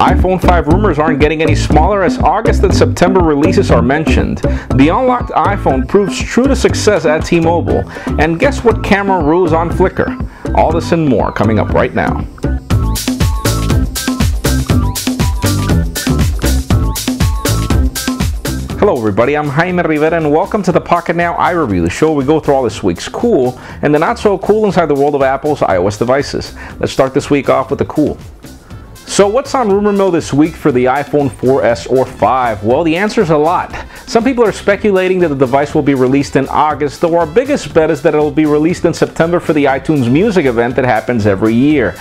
iPhone 5 rumors aren't getting any smaller as August and September releases are mentioned. The unlocked iPhone proves true to success at T-Mobile. And guess what camera rules on Flickr? All this and more coming up right now. Hello everybody, I'm Jaime Rivera and welcome to the Pocketnow iReview, the show where we go through all this week's cool and the not so cool inside the world of Apple's iOS devices. Let's start this week off with the cool. So what's on rumor mill this week for the iPhone 4S or 5? Well, the answer is a lot. Some people are speculating that the device will be released in August, though our biggest bet is that it will be released in September for the iTunes Music event that happens every year.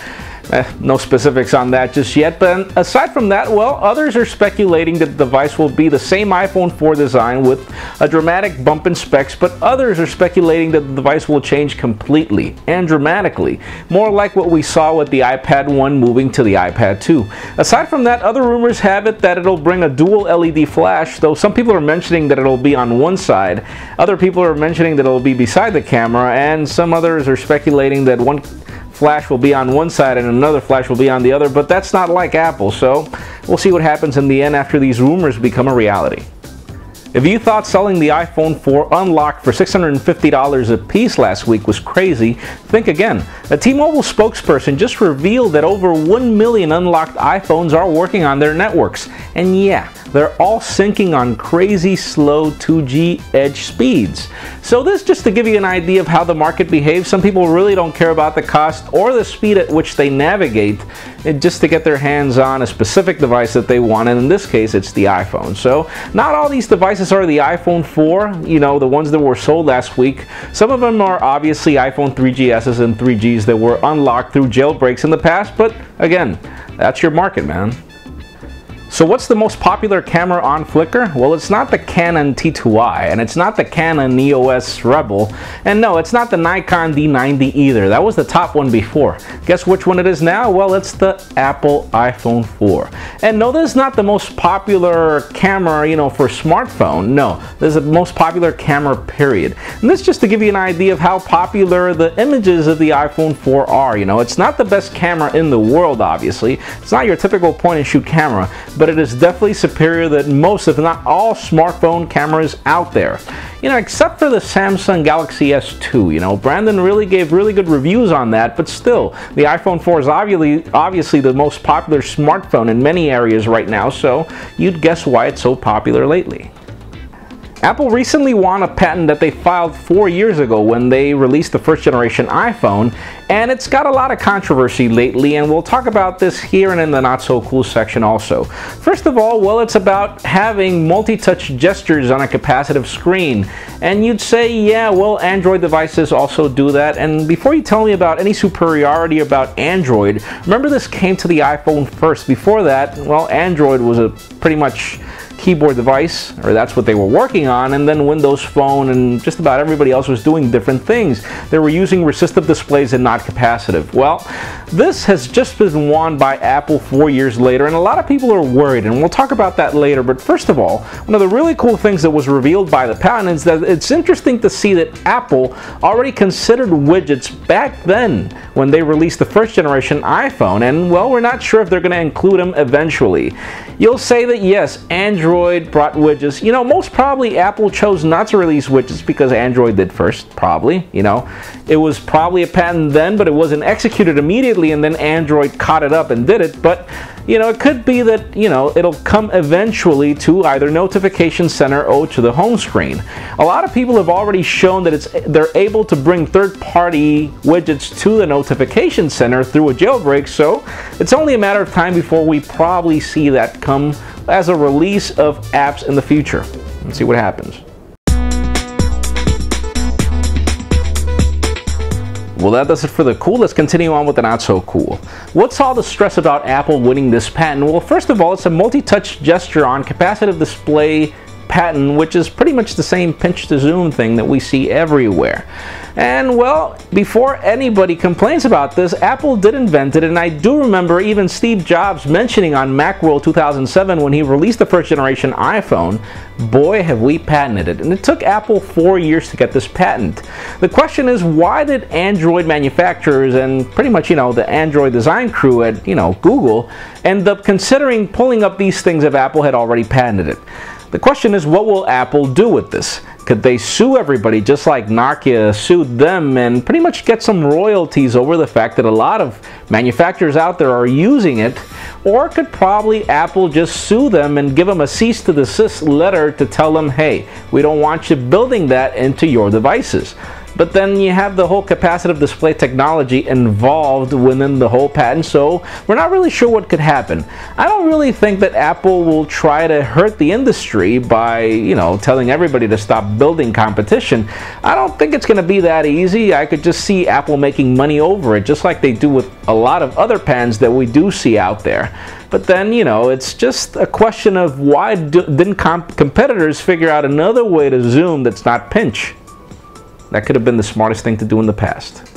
No specifics on that just yet, but aside from that, well, others are speculating that the device will be the same iPhone 4 design with a dramatic bump in specs, but others are speculating that the device will change completely and dramatically, more like what we saw with the iPad 1 moving to the iPad 2. Aside from that, other rumors have it that it'll bring a dual LED flash, though some people are mentioning that it'll be on one side, other people are mentioning that it'll be beside the camera, and some others are speculating that one flash will be on one side and another flash will be on the other, but that's not like Apple, so we'll see what happens in the end after these rumors become a reality. If you thought selling the iPhone 4 unlocked for $650 a piece last week was crazy, think again. A T-Mobile spokesperson just revealed that over 1 million unlocked iPhones are working on their networks. And yeah, they're all syncing on crazy slow 2G edge speeds. So this just to give you an idea of how the market behaves. Some people really don't care about the cost or the speed at which they navigate just to get their hands on a specific device that they want, and in this case it's the iPhone. So not all these devices are the iPhone 4, you know, the ones that were sold last week. Some of them are obviously iPhone 3GSs and 3Gs that were unlocked through jailbreaks in the past, but again, that's your market, man. So what's the most popular camera on Flickr? Well, it's not the Canon T2i, and it's not the Canon EOS Rebel, and no, it's not the Nikon D90 either. That was the top one before. Guess which one it is now? Well, it's the Apple iPhone 4. And no, this is not the most popular camera, you know, for smartphone. No, this is the most popular camera, period. And this just to give you an idea of how popular the images of the iPhone 4 are. You know, it's not the best camera in the world, obviously. It's not your typical point-and-shoot camera, but it is definitely superior than most, if not all, smartphone cameras out there. You know, except for the Samsung Galaxy S2. You know, Brandon really gave really good reviews on that, but still, the iPhone 4 is obviously the most popular smartphone in many areas right now, so you'd guess why it's so popular lately. Apple recently won a patent that they filed 4 years ago when they released the first generation iPhone, and it's got a lot of controversy lately, and we'll talk about this here and in the not so cool section also. First of all, well, it's about having multi-touch gestures on a capacitive screen, and you'd say, yeah, well, Android devices also do that. And before you tell me about any superiority about Android, remember this came to the iPhone first. Before that, well, Android was a pretty much keyboard device, or that's what they were working on, and then Windows Phone and just about everybody else was doing different things. They were using resistive displays and not capacitive. Well, this has just been won by Apple 4 years later, and a lot of people are worried, and we'll talk about that later. But first of all, one of the really cool things that was revealed by the patent is that it's interesting to see that Apple already considered widgets back then when they released the first generation iPhone, and well, we're not sure if they're going to include them eventually. You'll say that yes, Android brought widgets. You know, most probably Apple chose not to release widgets because Android did first, probably. You know, it was probably a patent then, but it wasn't executed immediately, and then Android caught it up and did it. But you know, it could be that, you know, it'll come eventually to either Notification Center or to the home screen. A lot of people have already shown that they're able to bring third-party widgets to the Notification Center through a jailbreak, so it's only a matter of time before we probably see that come as a release of apps in the future. Let's see what happens. Well, that does it for the cool. Let's continue on with the not so cool. What's all the stress about Apple winning this patent? Well, first of all, it's a multi-touch gesture on capacitive display patent, which is pretty much the same pinch to zoom thing that we see everywhere. And well, before anybody complains about this, Apple did invent it, and I do remember even Steve Jobs mentioning on Macworld 2007 when he released the first generation iPhone, boy have we patented it. And it took Apple 4 years to get this patent. The question is, why did Android manufacturers and pretty much, the Android design crew at, Google end up considering pulling up these things if Apple had already patented it? The question is, what will Apple do with this? Could they sue everybody just like Nokia sued them and pretty much get some royalties over the fact that a lot of manufacturers out there are using it? Or could probably Apple just sue them and give them a cease to desist letter to tell them, hey, we don't want you building that into your devices? But then you have the whole capacitive display technology involved within the whole patent, so we're not really sure what could happen. I don't really think that Apple will try to hurt the industry by, telling everybody to stop building competition. I don't think it's going to be that easy. I could just see Apple making money over it, just like they do with a lot of other pens that we do see out there. But then, it's just a question of why didn't competitors figure out another way to zoom that's not pinch? That could have been the smartest thing to do in the past.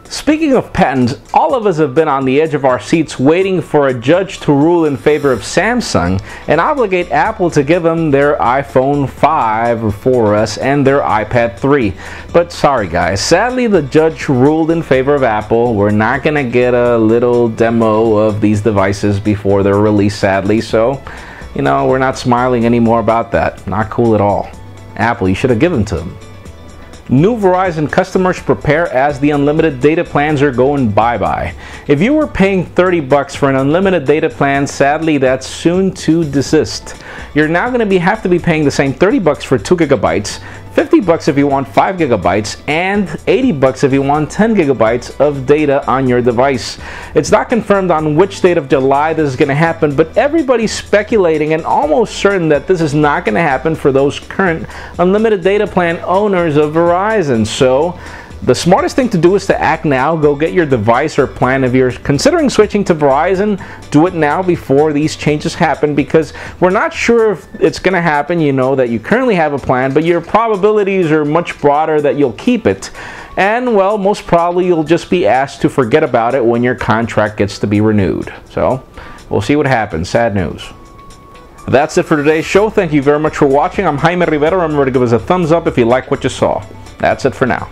Speaking of patents, all of us have been on the edge of our seats waiting for a judge to rule in favor of Samsung and obligate Apple to give them their iPhone 5 or 4S and their iPad 3. But sorry guys, sadly the judge ruled in favor of Apple. We're not going to get a little demo of these devices before they're released, sadly, so we're not smiling anymore about that. Not cool at all. Apple, you should have given to them. New Verizon customers prepare as the unlimited data plans are going bye-bye. If you were paying $30 for an unlimited data plan, sadly that's soon to desist. You're now going to have to be paying the same $30 for 2 gigabytes, $50 if you want 5 gigabytes, and $80 if you want 10 gigabytes of data on your device. It's not confirmed on which date of July this is going to happen, but everybody's speculating and almost certain that this is not going to happen for those current unlimited data plan owners of Verizon. So the smartest thing to do is to act now. Go get your device or plan. If you're considering switching to Verizon, do it now before these changes happen, because we're not sure if it's going to happen. You know that you currently have a plan, but your probabilities are much broader that you'll keep it. And well, most probably you'll just be asked to forget about it when your contract gets to be renewed. So we'll see what happens. Sad news. That's it for today's show. Thank you very much for watching. I'm Jaime Rivera. Remember to give us a thumbs up if you like what you saw. That's it for now.